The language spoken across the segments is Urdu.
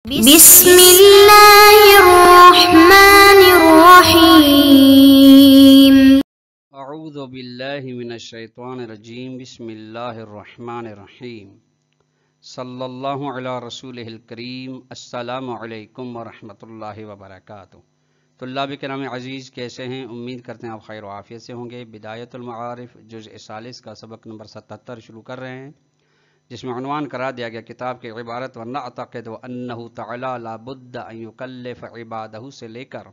بسم اللہ الرحمن الرحیم اعوذ باللہ من الشیطان الرجیم بسم اللہ الرحمن الرحیم صلی اللہ علی رسولہ الکریم السلام علیکم ورحمۃ اللہ وبرکاتہ۔ طلاب کرام عزیز کیسے ہیں؟ امید کرتے ہیں آپ خیر و عافیت سے ہوں گے۔ بدایت المعارف جزء ثالث کا سبق نمبر 77 شروع کر رہے ہیں، جس میں عنوان قرار دیا گیا کتاب کی عبارت وَنَعْتَقِدُ أَنَّهُ تَعَالَى لَا بُدَّ أَن يُكَلِّفَ عِبَادَهُ سے لے کر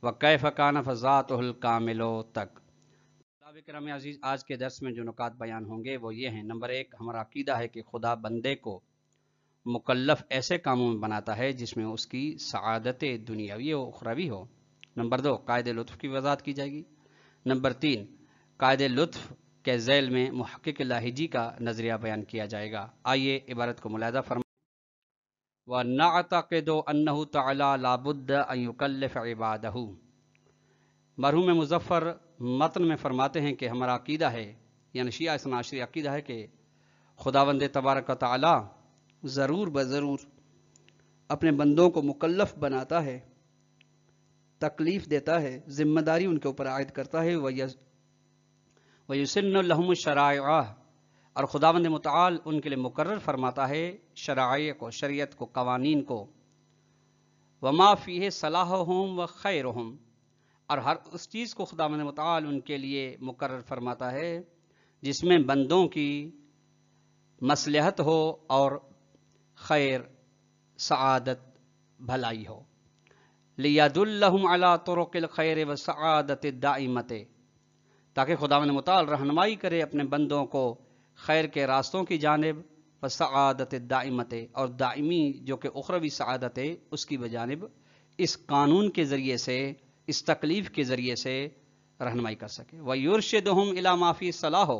وَكَيْفَ كَانَ فَذَاتُهُ الْكَامِلُ تک۔ طلاب کرام عزیز، آج کے درس میں جو نکات بیان ہوں گے وہ یہ ہیں۔ نمبر 1، ہمارا عقیدہ ہے کہ خدا بندے کو مکلف ایسے کاموں میں بناتا ہے جس میں اس کی سعادت دنیاوی و اخروی ہو۔ نمبر 2، قاعدہ لطف کی وضاحت کی جائے گی۔ نمبر 3، قاعدہ لطف کے ذیل میں محقق لاہیجی کا نظریہ بیان کیا جائے گا۔ آئیے عبارت کو ملاحظہ فرمائیں۔ وَنَعْتَقِدُ أَنَّهُ تَعَالَى لَا بُدَّ أَن يُكَلِّفَ عِبَادَهُ۔ مرحوم مظفر متن میں فرماتے ہیں کہ ہمارا عقیدہ ہے، یعنی شیعہ اثنا عشری عقیدہ ہے کہ خداوند تبارک و تعالی ضرور بضرور اپنے بندوں کو مکلف بناتا ہے، تکلیف دیتا ہے، ذمہ داری ان کے اوپر عائد کرتا ہے۔ وَيُسِنُّ لَهُمُ الشَّرَائِعَ، اور خداوند متعال ان کے لیے مقرر فرماتا ہے شرائع کو، شریعت کو، قوانین کو۔ وَمَا فِيهِ صَلَاحُهُمْ وَخَيْرُهُمْ، اور ہر اس چیز کو خداوند متعال ان کے لیے مقرر فرماتا ہے جس میں بندوں کی مصلحت ہو اور خیر، سعادت، بھلائی ہو۔ لِيَدُلَّهُمْ عَلَى طُرُقِ الْخَيْرِ وَالسَّعَادَةِ الدَّائِمَةِ، تاکہ خداوند متعال رہنمائی کرے اپنے بندوں کو خیر کے راستوں کی جانب، وَالسَّعَادَةِ الدَّائِمَةِ، اور دائمی جو کہ اخروی سعادت ہے اس کی بجانب اس قانون کے ذریعے سے، اس تکلیف کے ذریعے سے رہنمائی کر سکے۔ وَيُرْشِدُهُمْ إِلَى مَا فِي صَلَاحُ،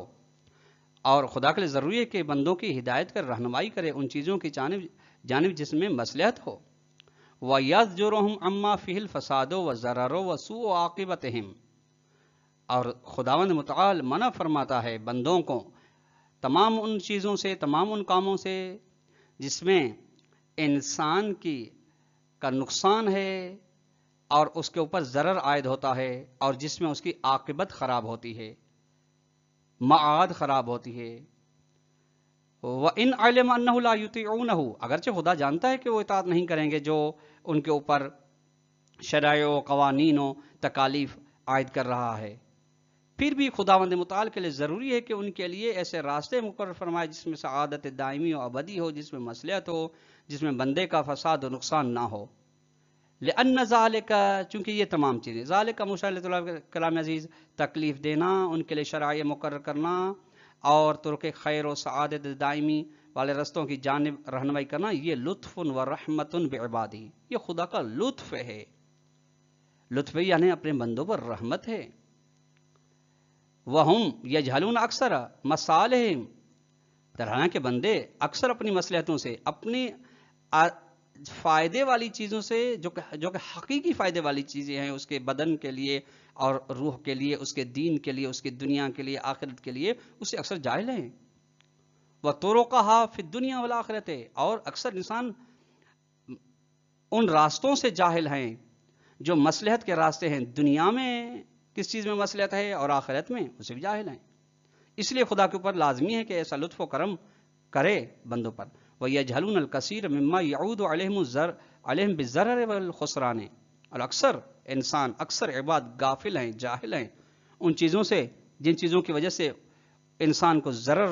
اور خدا کے لیے ضروری ہے کہ بندوں کی ہدایت کر رہنمائی کرے ان چیزوں کی جانب جس میں مصلحت ہو۔ وَيَزْجُرُهُمْ عَمَّا فِيهِ الْفَسَادُ وَالضَّرَرُ وَسُوءُ عَاقِبَتِهِمْ، اور خداوند متعال منع فرماتا ہے بندوں کو تمام ان چیزوں سے، تمام ان کاموں سے جس میں انسان کا نقصان ہے اور اس کے اوپر ضرر عائد ہوتا ہے، اور جس میں اس کی عاقبت خراب ہوتی ہے، معاد خراب ہوتی ہے۔ وَإِنْ عَلِمَ أَنَّهُ لَا يُطِيعُونَهُ، اگرچہ خدا جانتا ہے کہ وہ اطاعت نہیں کریں گے جو ان کے اوپر شرائع و قوانین و تکالیف عائد کر رہا ہے، پھر بھی خداوند متعال کے لیے ضروری ہے کہ ان کے لیے ایسے راستے مقرر فرمائے جس میں سعادت دائمی و ابدی ہو، جس میں مصلحت ہو، جس میں بندے کا فساد و نقصان نہ ہو۔ لِأَنَّ ذَلِكَ، چونکہ یہ تمام چیزیں، ذَلِكَ مشاہدۃ طلاب کلام عزیز، تکلیف دینا، ان کے لیے شرائع مقرر کرنا اور طرق خیر و سعادت دائمی والے رستوں کی جانب رہنمائی کرنا، یہ لطف و رحمت بعبادہ، یہ خدا کا لطف ہے۔ لطف یعنی اپنے بندوں پر رحمت ہے۔ وَهُمْ يَجْهَلُونَ أَكْثَرَ مَصَالِحِهِمْ، حالانکہ بندے اکثر اپنی مصلحتوں سے، اپنی فائدے والی چیزوں سے، جو کہ حقیقی فائدے والی چیزیں ہیں اس کے بدن کے لیے اور روح کے لیے، اس کے دین کے لیے، اس کی دنیا کے لیے، آخرت کے لیے، اسے اکثر جاہل ہیں۔ وَطُرُقَهَا فِي الدُّنْيَا وَالْآخِرَةِ، اور اکثر انسان ان راستوں سے جاہل ہیں جو مصلحت کے راستے ہیں، دنیا میں کس چیز میں مصلحت ہے اور آخرت میں، اسے بھی جاہل ہیں۔ اس لیے خدا کے اوپر لازمی ہے کہ ایسا لطف و کرم کرے بندوں پر۔ وَيَجْهَلُونَ الْكَثِيرَ مِمَّا يَعُودُ عَلَيْهِمْ بِالضَّرَرِ وَالْخُسْرَانِ، اور اکثر انسان، اکثر عباد غافل ہیں، جاہل ہیں ان چیزوں سے جن چیزوں کی وجہ سے انسان کو ضرر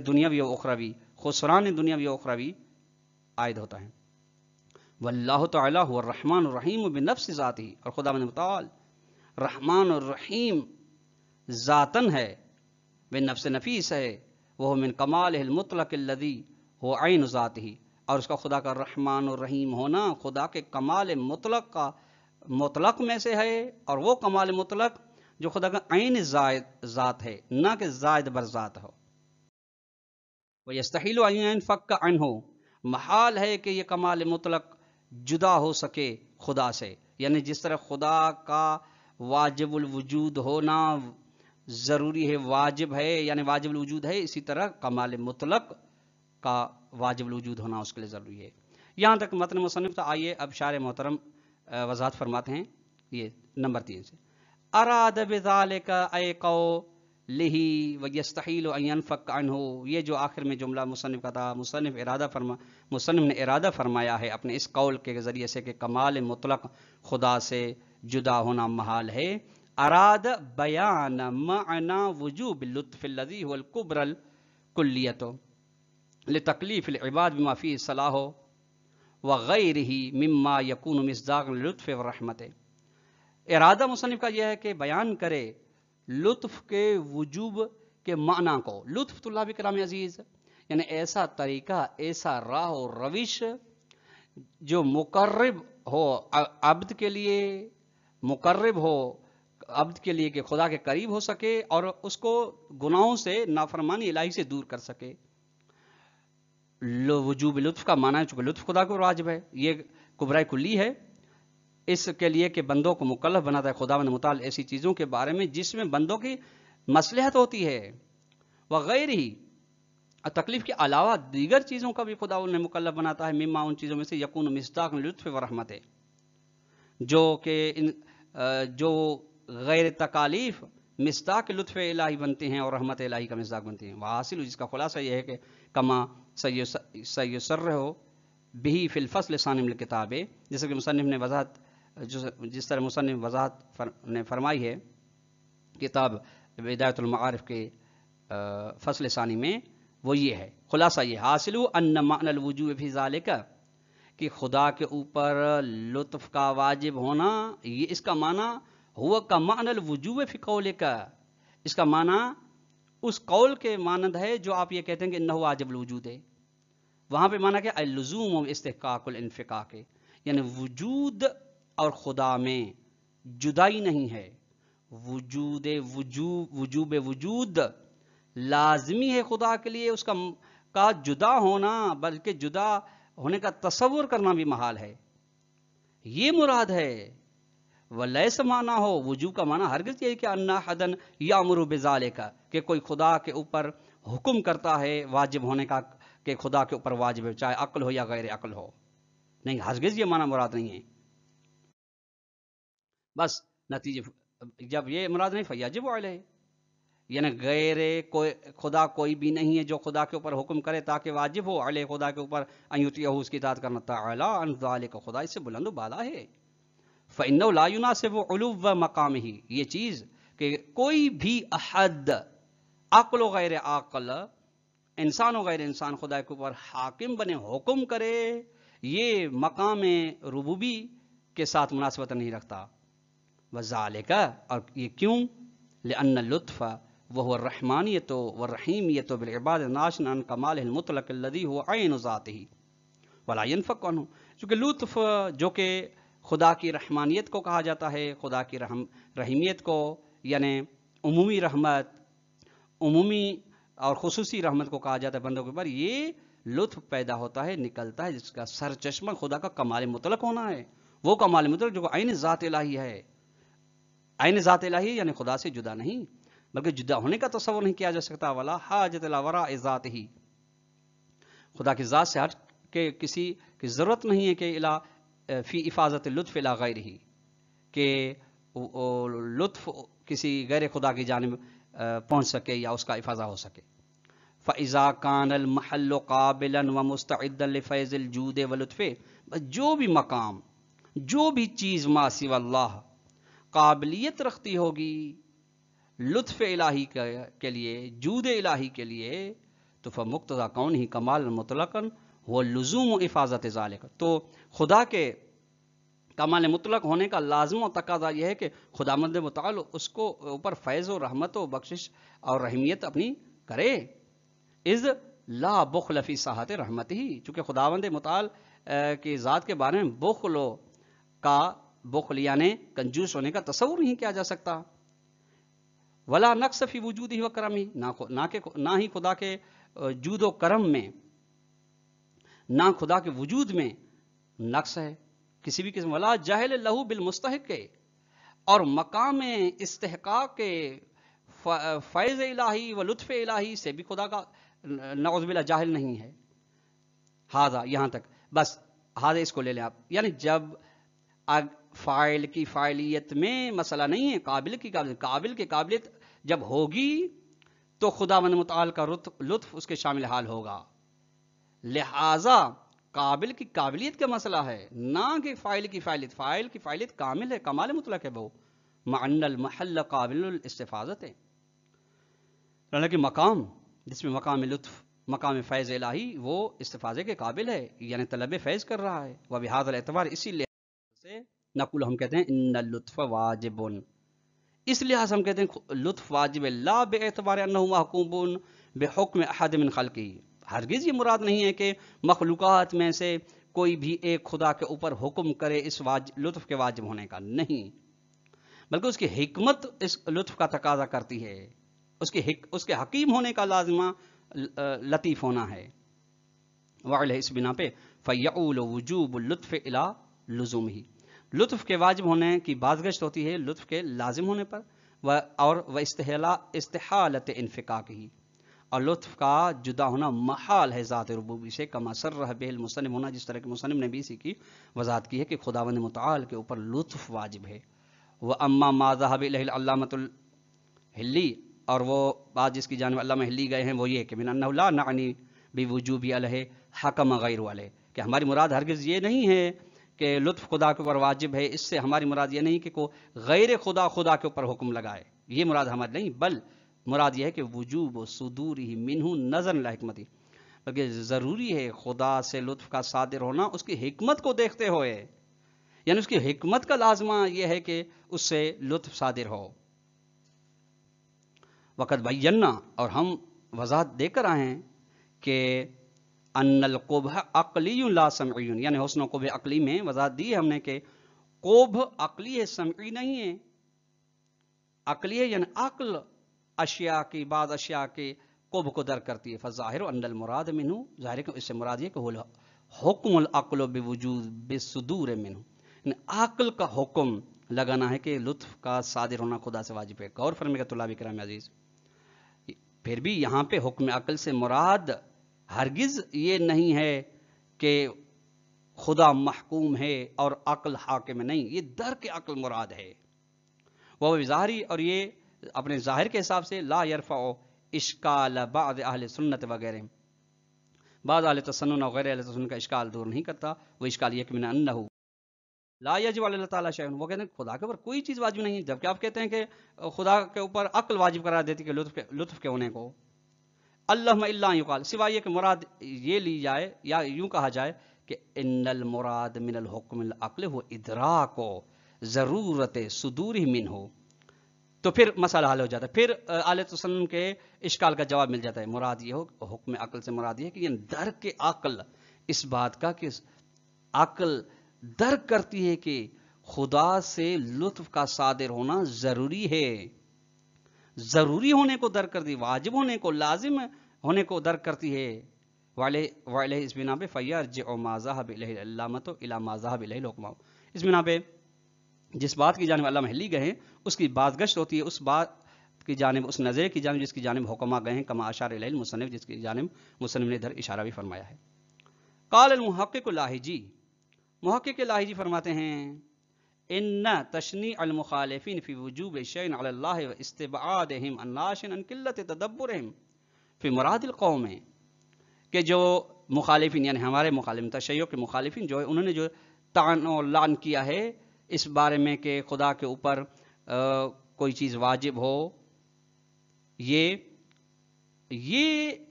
دنیاوی و اخروی، خسران دنیاوی و اخروی عائد ہوتا ہے۔ واللہ تعالی هو الرحمن الرحیم بنفس ذاتہ، اور خداوند متعال رحمان الرحیم ذاتن ہے، بنفس نفیس ہے، وہ من کمالہ المطلق الذی هو عین ذاتہ، اور اس کا خدا کا رحمان الرحیم ہونا خدا کے کمال مطلق میں سے ہے، اور وہ کمال مطلق جو خدا کا عین ذات ہے، نہ کہ زائد بر ذات ہو۔ وَيَسْتَحِيلُ أَن يَنْفَكَّ عَنْهُ، محال ہے کہ یہ کمال مطلق جدا ہو سکے خدا سے، یعنی جس طرح خدا کا واجب الوجود ہونا ضروری ہے، واجب ہے، یعنی واجب الوجود ہے، اسی طرح کمال مطلق کا واجب الوجود ہونا اس کے لیے ضروری ہے۔ یہاں تک متن مصنف تھا. آئیے اب شارح محترم وضاحت فرماتے ہیں یہ نمبر 3 سے. اراد بذالک اے قولہ ویستحیل ان ينفك عنہ. یہ جو آخر میں جملہ مصنف کا تھا، مصنف نے ارادہ فرمایا ہے اپنے اس قول کے ذریعے سے کہ کمال مطلق خدا سے جدا ہونا محال ہے. اراد بیان معنی وجوب اللطف الذی هو الکبر الکلیۃ لتکلیف العباد بما فیہ صلاح وغیرہ مما یکون مصداقا للطف والرحمت. ارادہ مصنف کا یہ ہے کہ بیان کرے لطف کے وجوب کے معنی کو. لطف طلاب کرام عزیز یعنی ایسا طریقہ، ایسا راہ و روش جو مقرب ہو عبد کے لیے، مقرب ہو عبد کے لیے کہ خدا کے قریب ہو سکے اور اس کو گناہوں سے، نافرمانی الہی سے دور کر سکے. وجوب لطف کا معنی ہے چونکہ لطف خدا کو واجب ہے، یہ کبرائے کلی ہے اس کے لیے کہ بندوں کو مکلف بناتا ہے خداوند متعال ایسی چیزوں کے بارے میں جس میں بندوں کی مصلحت ہوتی ہے. وغیر ہی تکلیف کے علاوہ دیگر چیزوں کا بھی خدا نے مکلف بناتا ہے. مما ان چیزوں میں سے یکون مصداق لطف و رحمت ہے جو کہ جو غیر تکالیف مصداق لطف الہی بنتے ہیں اور رحمت الہی کا مصداق بنتے ہیں. وحاصل جس کا خلاصہ یہ ہے کہ کما سیسر ہو بھی فی الفصل ثانی من الکتاب، جیسے کہ مصنف نے وضاحت، جس طرح مصنف وضاحت نے فرمائی ہے کتاب بدایۃ المعارف کے فصل ثانی میں، وہ یہ ہے خلاصہ یہ حاصل ان معنی الوجوب فی ذالک کہ خدا کے اوپر لطف کا واجب ہونا، یہ اس کا معنی ہوا کا معنی الوجوب فی قولک، اس کا معنی اس قول کے مانند ہے جو آپ یہ کہتے ہیں کہ انہ واجب الوجود ہے. وہاں پہ معنی کیا اللزوم و استحقاق الانفقاق، یعنی وجود اور خدا میں جدائی نہیں ہے. وجوب وجود لازمی ہے خدا کے لیے، اس کا جدا ہونا بلکہ جدا ہونے کا تصور کرنا بھی محال ہے. یہ مراد ہے. ولیس معنی ہو وجوب کا معنی ہرگز یہ کہ ان احدن یامر بذالک کہ کوئی خدا کے اوپر حکم کرتا ہے واجب ہونے کا کہ خدا کے اوپر واجب ہے چاہے عقل ہو یا غیر عقل ہو. نہیں، ہرگز یہ معنی مراد نہیں ہے. بس نتیجے جب یہ مراد نہیں فیجب علیہ، یعنی غیر کوئی خدا کوئی بھی نہیں ہے جو خدا کے اوپر حکم کرے تاکہ واجب ہو علیہ خدا کے اوپر ان یطیعہ اس کی اطاعت کرنا. تعالی عن ذالک خدا اس سے بلند و بالا ہے. فإنه لا يناسب علو مقامه، یہ چیز کہ کوئی بھی احد عقل و غیر عقل، انسان و غیر انسان خدا کے اوپر حاکم بنے، حکم کرے، یہ مقام ربوبی کے ساتھ مناسبت نہیں رکھتا. وذالک، اور یہ کیوں؟ لأن اللطف وهو الرحمانیت والرحیمیت بالعباد ناشئ عن کمالہ المطلق الذی هو عین ذاتہ ولا ينفك عنہ. چونکہ لطف جو کہ خدا کی رحمانیت کو کہا جاتا ہے، خدا کی رحیمیت کو یعنی عمومی رحمت، عمومی اور خصوصی رحمت کو کہا جاتا ہے بندوں کے اوپر، یہ لطف پیدا ہوتا ہے، نکلتا ہے جس کا سر چشمہ خدا کا کمال مطلق ہونا ہے. وہ کمال مطلق جو عین ذات الہی ہے. عین ذات الہی یعنی خدا سے جدا نہیں بلکہ جدا ہونے کا تصور نہیں کیا جا سکتا. ولا حاجت الی وراء ذاتہ، خدا کی ذات سے ہٹ کے کسی کی ضرورت نہیں ہے کہ فی افاظت لطف الی غیرہ، کہ لطف کسی غیر خدا کی جانب پہنچ سکے یا اس کا افاظہ ہو سکے. فَإِذَا كَانَ الْمَحَلُّ قَابِلًا وَمُسْتَعِدًا لِفَيْضِ الْجُودِ وَلُطْفِ، جو بھی مقام، جو بھی چیز ما سوی اللہ قابلیت رکھتی ہوگی لطف الہی کے لیے، جود الہی کے لیے، تو فمقتضی کونہ کمال مطلقاً وہ لزوم و افاظت ذالک، تو خدا کے کمال مطلق ہونے کا لازم و تقاضا یہ ہے کہ خداوند متعال اس کو اوپر فیض و رحمت و بخشش اور رحمیت اپنی کرے. اذ لا بخل فی ساحت رحمت ہی، چونکہ خداوند متعال کی ذات کے بارے میں بخل یعنی کنجوس ہونے کا تصور نہیں کیا جا سکتا. ولا نقص فی وجودہ و کرمہ، نہ ہی خدا کے جود و کرم میں، نہ خدا کے وجود میں نقص ہے کسی بھی قسم. ولا جاہل لہ بالمستحق، اور مقام استحقاق کے فیض الہی و لطف الہی سے بھی خدا کا نعوذ باللہ جاہل نہیں ہے. ہاذا، یہاں تک بس. حاضر اس کو لے لیں آپ، یعنی جب فاعل کی فاعلیت میں مسئلہ نہیں ہے، قابل کی قابلیت جب ہوگی تو خداوند متعال کا لطف اس کے شامل حال ہوگا. لہذا قابل کی قابلیت کا مسئلہ ہے، نہ کہ فاعل کی فاعلیت. فاعل کی فاعلیت کامل ہے، کمال مطلق ہے، وہ مع المحل قابل الاستفاضت ہے. حالانکہ مقام جس میں مقام لطف، مقام فیض الہی، وہ استفاضے کے قابل ہے، یعنی طلب فیض کر رہا ہے. وبہذا الاعتبار، اسی لحاظ سے نقول ہم کہتے ہیں ان اللطف واجب، اس لحاظ ہم کہتے ہیں لطف واجب ہے. لا باعتبار انہ محکوم بحکم احد من خلقہ، ہرگز یہ مراد نہیں ہے کہ مخلوقات میں سے کوئی بھی ایک خدا کے اوپر حکم کرے اس لطف کے واجب ہونے کا، نہیں، بلکہ اس کی حکمت اس لطف کا تقاضا کرتی ہے، اس کے حکیم ہونے کا لازمہ لطیف ہونا ہے. وعلیہ اس بنا پہ فیعول وجوب اللطف الی لزومہ، لطف کے واجب ہونے کی بازگشت ہوتی ہے لطف کے لازم ہونے پر، اور استحالت انفکاک ہی، اور لطف کا جدا ہونا محال ہے ذات ربوبی سے، کما صرح بہ المصنف ہونا، جس طرح کہ مصنف نے بھی اسی کی وضاحت کی ہے کہ خداوند متعال کے اوپر لطف واجب ہے. وَأَمَّا مَا ذَهَبَ إِلَيْهِ الْعَلَّامَةُ الْحِلِّ، اور وہ بات جس کی جانب علامہ حلی گئے ہیں وہ یہ کہ من انہ لا نعنی بوجوب علیہ حکم غیر علیہ، کہ ہماری مراد ہرگز یہ نہیں ہے کہ لطف خدا کے اوپر واجب ہے، اس سے ہماری مراد یہ نہیں کہ کوئی غیر خدا کے اوپر حکم لگائے، یہ مراد ہماری نہیں، بل مراد یہ ہے کہ وجوب و صدورہ منہ نظر لحکمتی، بلکہ ضروری ہے خدا سے لطف کا صادر ہونا اس کی حکمت کو دیکھتے ہوئے، یعنی اس کی حکمت کا لازمہ یہ ہے کہ اس سے لطف صادر ہو. وقت بینا، اور ہم وضاحت دے کر آئے ہیں کہ ان القبح عقلی لا سمعی، یعنی حسن و قبح عقلی میں وضاحت دی ہے ہم نے کہ قبح عقلی ہے، سمعی نہیں ہے. عقلی ہے یعنی عقل اشیاء کی، بعض اشیاء کے قبح کو درک کرتی ہے. فظاہر ان المراد منہ، ظاہر ہے کہ اس سے مراد یہ کہ وہ حکم العقل بوجود بصدور منہ، یعنی عقل کا حکم لگانا ہے کہ لطف کا صادر ہونا خدا سے واجب ہے. غور فرمائیے گا طلاب کرام عزیز، پھر بھی یہاں پہ حکم عقل سے مراد ہرگز یہ نہیں ہے کہ خدا محکوم ہے اور عقل حاکم نہیں، یہ درک عقل مراد ہے. وہ ظاہری، اور یہ اپنے ظاہر کے حساب سے لا یرفع اشکال بعض اہل سنت وغیرہ، بعض اہل تسنن اور غیر اہل تسنن کا اشکال دور نہیں کرتا. وہ اشکال یہ کہ من انہ لا یجب علی اللہ تعالیٰ شیء، وہ کہتے ہیں خدا کے اوپر کوئی چیز واجب نہیں ہے، جبکہ آپ کہتے ہیں کہ خدا کے اوپر عقل واجب قرار دیتی کہ لطف کے ہونے کو. اللہم الا یقال، سوائے یہ کہ مراد یہ لی جائے یا یوں کہا جائے کہ ان المراد من الحکم العقل وہ ادراک و ضرورت صدور منہ، تو پھر مسئلہ حل ہو جاتا ہے. پھر اہل تسنن کے اشکال کا جواب مل جاتا ہے. مراد یہ ہو حکم عقل سے مراد یہ ہے کہ یہ درک عقل اس بات کا کہ عقل درک کرتی ہے کہ خدا سے لطف کا صادر ہونا ضروری ہے، ضروری ہونے کو درک کرتی، واجب ہونے کو، لازم ہونے کو درک کرتی ہے. وعلیہ اس بنا پہ فیرجع ما ذهب الیہ العلامۃ الی ما ذهب الیہ الحکماء، اس بنا پہ جس بات کی جانب علامہ حلی گئے ہیں اس کی بازگشت ہوتی ہے اس بات کی جانب، اس نظریے کی جانب جس کی جانب حکما گئے ہیں، کما اشار الیہ المصنف، جس کی جانب مصنف نے ادھر اشارہ بھی فرمایا ہے. قال المحقق اللاہجی، محقق لاہجی فرماتے ہیں ان تشنیع المخالفین فی وجوب شیء علی اللہ و استبعادہم الناشئ عن قلت تدبرہم فی مراد القوم، کہ جو مخالفین یعنی ہمارے مخالفین، تشیع کے مخالفین جو ہے، انہوں نے جو طعن و لعن کیا ہے اس بارے میں کہ خدا کے اوپر کوئی چیز واجب ہو، یہ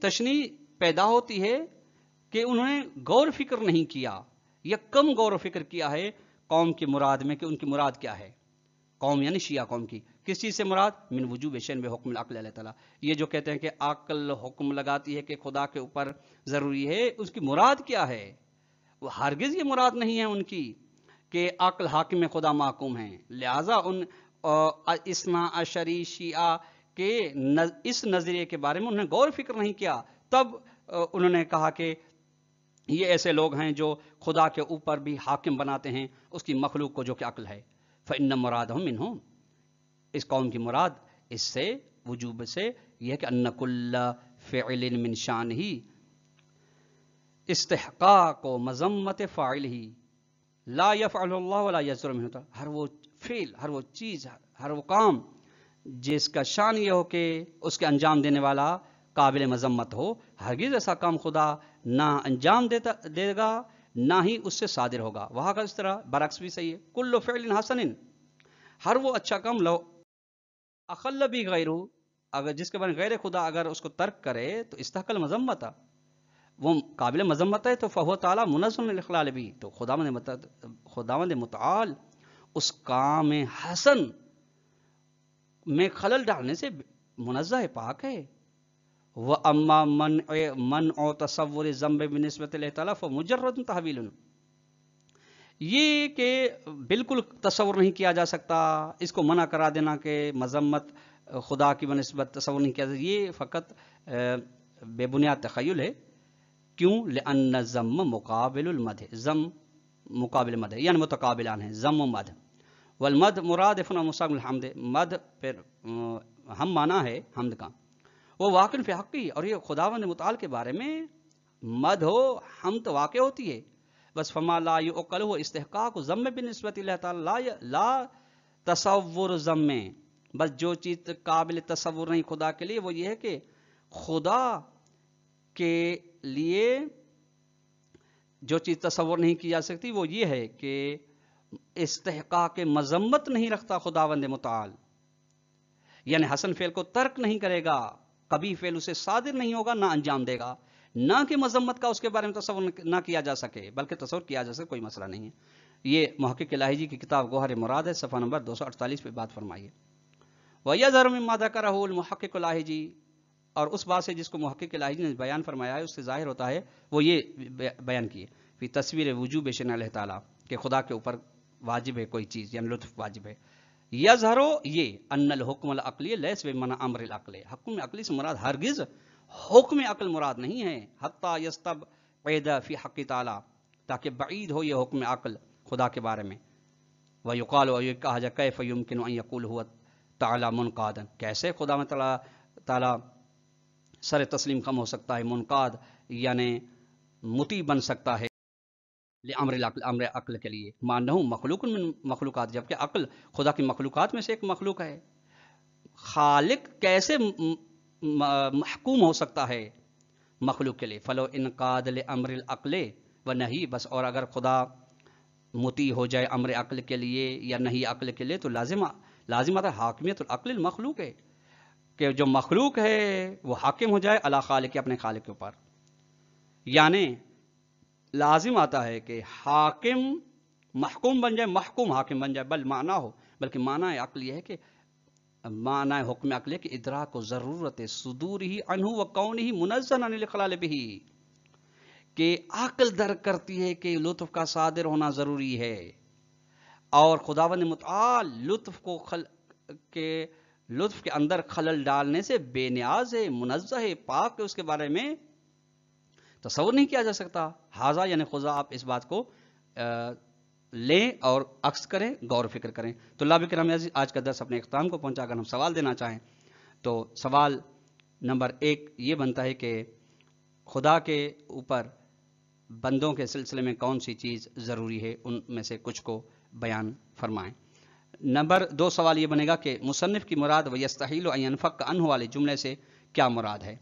تشنیع پیدا ہوتی ہے کہ انہوں نے غور فکر نہیں کیا یا کم غور و فکر کیا ہے قوم کی مراد میں کہ ان کی مراد کیا ہے. قوم یعنی شیعہ قوم کی، کس چیز سے مراد؟ من وجوب شیء بحکم العقل اللہ تعالیٰ، یہ جو کہتے ہیں کہ عقل حکم لگاتی ہے کہ خدا کے اوپر ضروری ہے، اس کی مراد کیا ہے؟ وہ ہرگز یہ مراد نہیں ہے ان کی کہ عقل حاکم خدا محکوم ہیں. لہٰذا ان اثنا عشری شیعہ کے اس نظریے کے بارے میں انہوں نے غور فکر نہیں کیا، تب انہوں نے کہا کہ یہ ایسے لوگ ہیں جو خدا کے اوپر بھی حاکم بناتے ہیں اس کی مخلوق کو جو کہ عقل ہے. فإن مرادهم منهم، اس قوم کی مراد اس سے وجوب سے یہ ہے کہ ان کل فعل من شانہ، استحقاق و مذمت فاعل ہی لا یفعل اللہ ولا یزر منہ، ہوتا ہر وہ فعل، ہر وہ چیز، ہر وہ کام جس کا شان یہ ہو کہ اس کے انجام دینے والا قابل مذمت ہو، ہرگز ایسا کام خدا نہ انجام دے گا نہ ہی اس سے صادر ہوگا۔ وہاں کا اس طرح برعکس بھی صحیح ہے، کل فعل حسن، ہر وہ اچھا کام لو اخل بھی غیرہ، اگر جس کے بارے غیر خدا اگر اس کو ترک کرے تو استحقل مذمت، وہ قابل مذمت ہے، تو فہو تعالی منزہ الاخلال بھی، تو خداوند متعال اس کام حسن میں خلل ڈالنے سے منزہ پاک ہے۔ وَأَمَّا مَنْعُ تَصَوُّرِ الذَّنْبِ بِنِسْبَةِ اللَّهِ تَعَالَى فَمُجَرَّدٌ تَحْوِيلٌ، یہ کہ بالکل تصور نہیں کیا جا سکتا، اس کو منع کرا دینا کہ مذمت خدا کی بنسبت تصور نہیں کیا جا سکتا، یہ فقط بے بنیاد تخیل ہے۔ کیوں؟ لأن الذم مقابل المدح، ذم مقابل مدح، یعنی متقابلان ہیں، ذم و مدح، والمد مرادف مساق الحمد، مد پھر ہم مانا ہے حمد کا، وہ واقع فی حقی، اور یہ خداوند متعال کے بارے میں مد ہو حمد واقع ہوتی ہے، بس فما لا یعقل ہو استحقاق ذم بنسبت اللہ تعالی لا تصور ذم، بس جو چیز قابل تصور نہیں خدا کے لیے وہ یہ ہے کہ خدا کے لیے جو چیز تصور نہیں کی جا سکتی وہ یہ ہے کہ استحقاق مذمت نہیں رکھتا خداوند متعال، یعنی حسن فعل کو ترک نہیں کرے گا، کبھی فعل اسے صادر نہیں ہوگا، نہ انجام دے گا، نہ کہ مذمت کا اس کے بارے میں تصور نہ کیا جا سکے، بلکہ تصور کیا جا سکے، کوئی مسئلہ نہیں ہے۔ یہ محقق الہی جی کی کتاب گوہر مراد ہے، صفحہ نمبر 248 پہ بات فرمائیے۔ وَيَظْهَرُ مِمَّا ذَكَرَهُ الْمُحَقِّقُ الہی جی، اور اس بات سے جس کو محقق الہی جی نے بیان فرمایا ہے اس سے ظاہر ہوتا ہے، وہ یہ بیان کیے فی تصویر وجوب شأن اللہ تعالیٰ، کہ خدا کے اوپر واجب ہے کوئی چیز، یعنی لطف واجب ہے۔ یظہرو یہ ان الحکم العقلی لیس بمعنی امر العقل، حکم عقلی سے مراد ہرگز حکم عقل مراد نہیں ہے، حتی یستبعد فی حق تعالی، تاکہ بعید ہو یہ حکم عقل خدا کے بارے میں۔ ویقال، اور یہ کہا جائے کیف یمکن ان یقول هو تعالی منقادا، کیسے خدا میں تعالی سر تسلیم خم ہو سکتا ہے، منقاد یعنی مطیع بن سکتا ہے، لامر العقل، امر عقل کے لیے، مانہ مخلوق من مخلوقات، جبکہ عقل خدا کی مخلوقات میں سے ایک مخلوق ہے۔ خالق کیسے محکوم ہو سکتا ہے مخلوق کے لیے؟ فلو انقاد لامر العقل و نہیں، بس اور اگر خدا مطیع ہو جائے امر عقل کے لیے یا نہیں عقل کے لیے تو لازم آتا حاکمیت العقل المخلوق ہے، کہ جو مخلوق ہے وہ حاکم ہو جائے اللہ خالق، اپنے خالق کے اوپر، یعنی لازم آتا ہے کہ حاکم محکوم بن جائے، محکوم حاکم بن جائے، بل معنی ہو، بلکہ معنی عقل یہ ہے کہ معنی حکم عقل ہے کہ ادراک و ضرورت صدور ہی عنہ و کون ہی منزہ عن الاخلال بھی، کہ عقل درک کرتی ہے کہ لطف کا صادر ہونا ضروری ہے، اور خداوند متعال لطف کے اندر خلل ڈالنے سے بے نیاز ہے، منزہ ہے، پاک ہے، اس کے بارے میں تصور نہیں کیا جا سکتا۔ حاضہ یعنی خدا، آپ اس بات کو لیں اور عکس کریں، غور و فکر کریں۔ طلاب کرام عزیز، آج کا درس اپنے اختتام کو پہنچا، اگر ہم سوال دینا چاہیں تو سوال نمبر 1 یہ بنتا ہے کہ خدا کے اوپر بندوں کے سلسلے میں کون سی چیز ضروری ہے، ان میں سے کچھ کو بیان فرمائیں۔ نمبر 2 سوال یہ بنے گا کہ مصنف کی مراد وَيَسْتَحِيلُ أَن يَنْفَكَّ عَنْهُ والے جملے سے کیا مراد ہے۔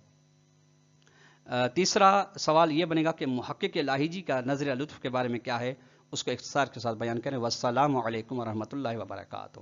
تیسرا سوال یہ بنے گا کہ محقق الہی جی کا نظریہ لطف کے بارے میں کیا ہے، اس کو اختصار کے ساتھ بیان کریں۔ والسلام علیکم ورحمۃ اللہ وبرکاتہ۔